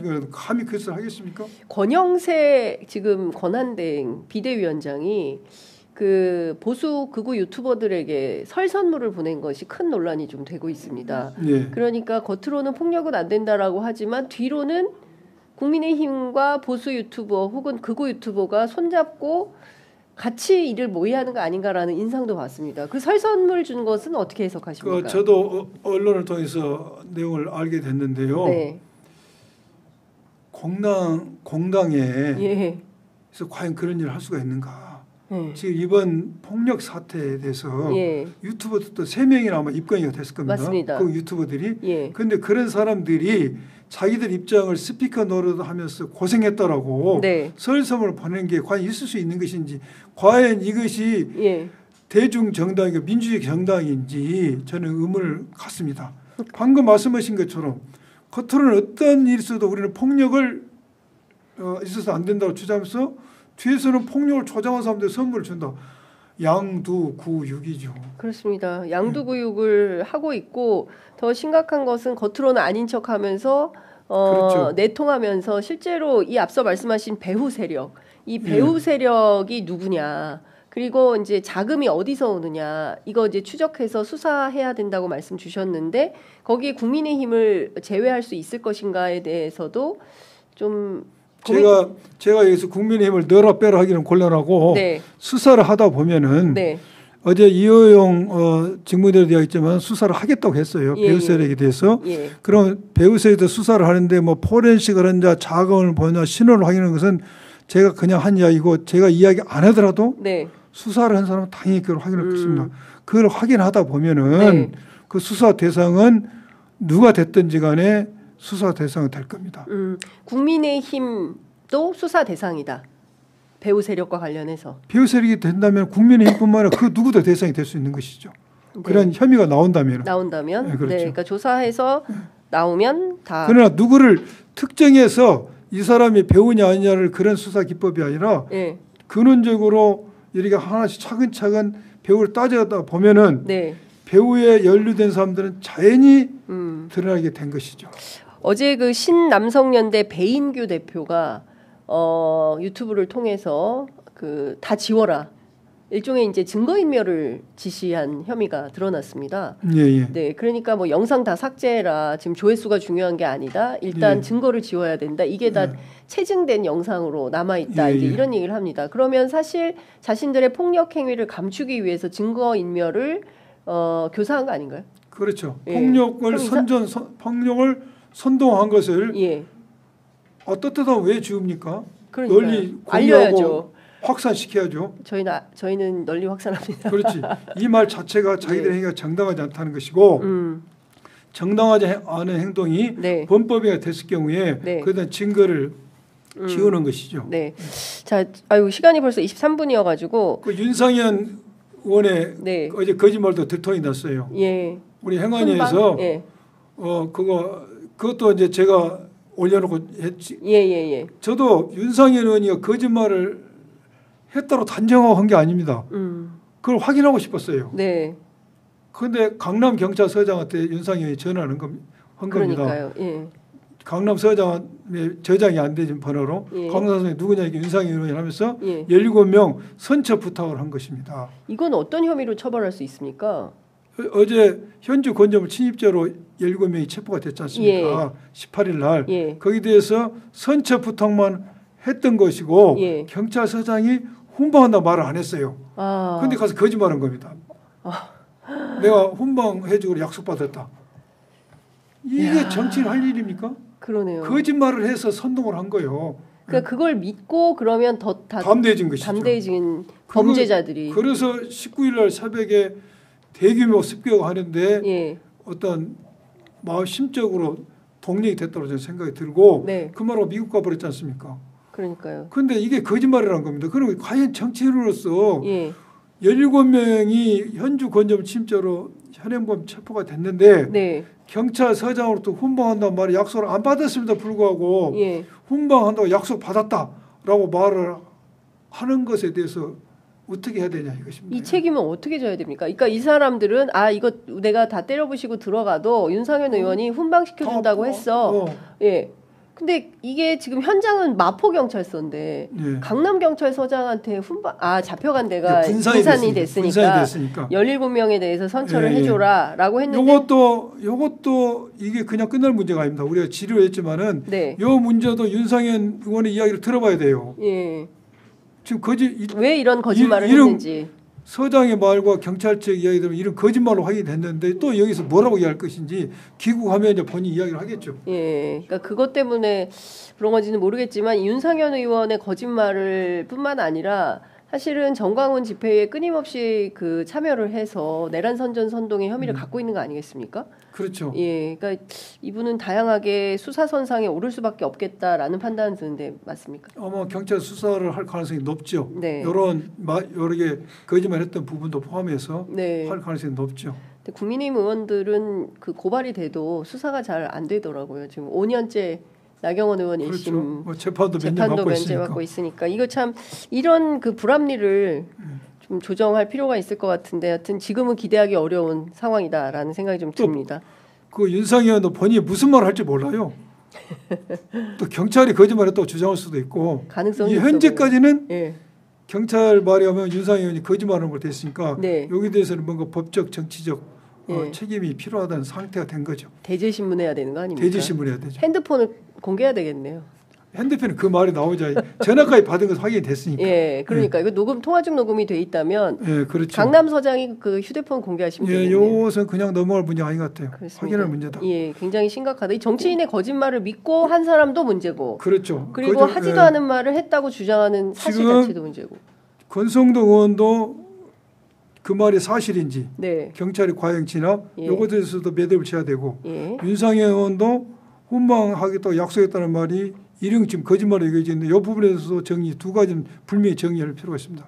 같은 경우는 감히 그 짓을 하겠습니까? 권영세 지금 권한대행 비대위원장이 그 보수 극우 유튜버들에게 설 선물을 보낸 것이 큰 논란이 좀 되고 있습니다. 예. 그러니까 겉으로는 폭력은 안 된다라고 하지만 뒤로는 국민의힘과 보수 유튜버 혹은 극우 유튜버가 손잡고 같이 일을 모의하는 거 아닌가라는 인상도 봤습니다. 그 설 선물 준 것은 어떻게 해석하십니까? 저도 언론을 통해서 내용을 알게 됐는데요. 네. 공당에 예. 그래서 과연 그런 일을 할 수가 있는가? 예. 지금 이번 폭력 사태에 대해서 예. 유튜버들도 3명이나 아마 입건이 됐을 겁니다. 맞습니다. 그 유튜버들이. 예. 그런데 그런 사람들이 자기들 입장을 스피커 노릇하면서 고생했더라고. 네. 설섬을 보낸 게 과연 있을 수 있는 것인지, 과연 이것이 예. 대중 정당이고 민주주의 정당인지 저는 의문을 갖습니다. 방금 말씀하신 것처럼 겉으로는 어떤 일이 있어도 우리는 폭력을 있어서 안 된다고 주장하면서 뒤에서는 폭력을 조장한 사람들 선물을 준다. 양두구육이죠. 그렇습니다. 양두구육을 하고 있고 더 심각한 것은 겉으로는 아닌 척하면서 그렇죠. 내통하면서 실제로 이 앞서 말씀하신 배후 세력, 이 배후 세력이 누구냐, 그리고 이제 자금이 어디서 오느냐 이거 이제 추적해서 수사해야 된다고 말씀 주셨는데 거기에 국민의힘을 제외할 수 있을 것인가에 대해서도 좀 제가 여기서 국민의힘을 넣어라 빼라 하기는 곤란하고 네. 수사를 하다 보면은 네. 어제 이호영 직무대로 되어 있지만 수사를 하겠다고 했어요. 예, 배후 세력에 대해서. 예. 그럼 배후 세력도 수사를 하는데 뭐 포렌식을 하느냐 자금을 보느냐 신원을 확인하는 것은 제가 그냥 한 이야기고 제가 이야기 안 하더라도 네. 수사를 한 사람은 당연히 그걸 확인할 것입니다. 그걸 확인하다 보면은 네. 그 수사 대상은 누가 됐든지 간에 수사 대상이 될 겁니다. 국민의힘도 수사 대상이다. 배후 세력과 관련해서. 배후 세력이 된다면 국민의힘뿐만 아니라 그 누구도 대상이 될 수 있는 것이죠. 네. 그런 혐의가 나온다면. 네, 그렇죠. 그러니까 조사해서 나오면 다. 그러나 누구를 특정해서 이 사람이 배우냐 아니냐를 그런 수사 기법이 아니라 네. 근원적으로 이렇게 하나씩 차근차근 배우를 따져다 보면은 네. 배우에 연루된 사람들은 자연히 드러나게 된 것이죠. 어제 그 신남성연대 배인규 대표가 유튜브를 통해서 그 다 지워라. 일종의 이제 증거인멸을 지시한 혐의가 드러났습니다. 예. 네, 그러니까 뭐 영상 다 삭제해라. 지금 조회수가 중요한 게 아니다. 일단 증거를 지워야 된다. 이게 다 체증된 영상으로 남아 있다. 이제 이런 얘기를 합니다. 그러면 사실 자신들의 폭력 행위를 감추기 위해서 증거인멸을 교사한 거 아닌가요? 그렇죠. 폭력을 폭력을 선동한 것을 떳떳하면 왜 지웁니까? 그러니까요. 널리 알려야죠. 확산시켜야죠. 저희는 널리 확산합니다. 그렇지. 이 말 자체가 자기들의 행위가 정당하지 않다는 것이고 정당하지 않은 행동이 범법이 됐을 경우에 그에 증거를 지우는 것이죠. 네. 자, 시간이 벌써 23분이어가지고 그 윤상현 의원의 어제 거짓말도 들통이 났어요. 예. 우리 행안위에서 그것도 이제 제가 올려놓고 했지. 예. 저도 윤상현 의원이 거짓말을 했다고 단정하고 한 게 아닙니다. 그걸 확인하고 싶었어요. 네. 그런데 강남 경찰서장한테 윤상현이 전화한 겁니다. 그러니까요. 예. 강남 서장의 저장이 안 되는 번호로 강남서장이 누구냐 이렇게 윤상현 의원이 하면서 17명 선처 부탁을 한 것입니다. 이건 어떤 혐의로 처벌할 수 있습니까? 어제 현주 건조물 침입죄로 17명이 체포가 됐지 않습니까? 18일 날. 거기에 대해서 선처 부탁만 했던 것이고 경찰서장이 훈방한다 말을 안 했어요. 그런데 가서 거짓말한 겁니다. 내가 훈방해주기로 약속받았다. 이게 정치인 할 일입니까? 그러네요. 거짓말을 해서 선동을 한 거예요. 그러니까 그걸 믿고 그러면 더 담대해진 것이죠. 담대해진 범죄자들이. 그래서 19일 날 새벽에 대규모 습격을 하는데 어떤 마음 심적으로 동력이 됐다고 저는 생각이 들고 그 말하고 미국 가버렸지 않습니까? 그러니까요. 그런데 이게 거짓말이라는 겁니다. 그럼 과연 정치인으로서 17명이 현주 건조물 침입죄로 현행범 체포가 됐는데 경찰서장으로부터 훈방한다는 말이 약속을 안 받았음에도 불구하고 훈방한다고 약속 받았다라고 말을 하는 것에 대해서 어떻게 해야 되냐 이것입니다. 이 책임은 어떻게 져야 됩니까? 그러니까 이 사람들은 이거 내가 다 때려부시고 들어가도 윤상현 의원이 훈방시켜준다고 했어. 근데 이게 지금 현장은 마포경찰서인데 예. 강남경찰서장한테 잡혀간 데가 분산이 됐으니까 17명에 대해서 선처를 해줘라라고 했는데 요것도 이게 그냥 끝날 문제가 아닙니다. 우리가 지루했지만은 네. 요 문제도 윤상현 의원의 이야기를 들어봐야 돼요. 예. 지금 왜 이런 거짓말을 했는지. 서장의 말과 경찰 측 이야기 들으면 이런 거짓말로 확인됐는데 또 여기서 뭐라고 이야기할 것인지 귀국하면 이제 본인 이야기를 하겠죠. 예, 그러니까 그것 때문에 그런 건지는 모르겠지만 윤상현 의원의 거짓말을 뿐만 아니라 사실은 정광훈 집회에 끊임없이 그 참여를 해서 내란 선전 선동의 혐의를 갖고 있는 거 아니겠습니까? 그렇죠. 예, 그러니까 이분은 다양하게 수사선상에 오를 수밖에 없겠다라는 판단은 드는데 맞습니까? 아마 경찰 수사를 할 가능성이 높죠. 네. 이런 여러 개 거짓말했던 부분도 포함해서 네. 할 가능성이 높죠. 근데 국민의힘 의원들은 그 고발이 돼도 수사가 잘 안 되더라고요. 지금 5년째. 나경원 의원 1심 그렇죠. 뭐 재판도 면제받고 있으니까 이거 참 이런 그 불합리를 좀 조정할 필요가 있을 것 같은데 하여튼 지금은 기대하기 어려운 상황이다라는 생각이 좀 듭니다. 그 윤상현 의원도 본인이 무슨 말을 할지 몰라요. 또 경찰이 거짓말했다고 주장할 수도 있고 가능성이 현재까지는 예. 경찰 말이 하면 윤상현 의원이 거짓말하는 걸 됐으니까 네. 여기 대해서는 뭔가 법적 정치적 예. 책임이 필요하다는 상태가 된 거죠. 대질신문해야 되는 거 아닙니까? 대질신문해야 되죠. 핸드폰을 공개해야 되겠네요. 핸드폰에 그 말이 나오자 전화까지 받은 것 확인이 됐으니까. 예, 그러니까 이거 통화 중 녹음이 돼 있다면 예, 그렇죠. 강남서장이 그 휴대폰 공개하시면 되겠네요. 이것은 그냥 넘어갈 문제 아닌 것 같아요. 그렇습니다. 확인할 문제다. 예, 굉장히 심각하다. 이 정치인의 거짓말을 믿고 한 사람도 문제고. 그렇죠. 그리고 하지도 않은 말을 했다고 주장하는 사실 자체도 문제고. 권성동 의원도 그 말이 사실인지 네. 경찰이 과잉 진압 예. 요것에 대해서도 매듭을 쳐야 되고 예. 윤상현 의원도 훈방하겠다고 약속했다는 말이 일용 지금 거짓말로 얘기해지는데 이 부분에서도 두 가지는 분명히 정리할 필요가 있습니다.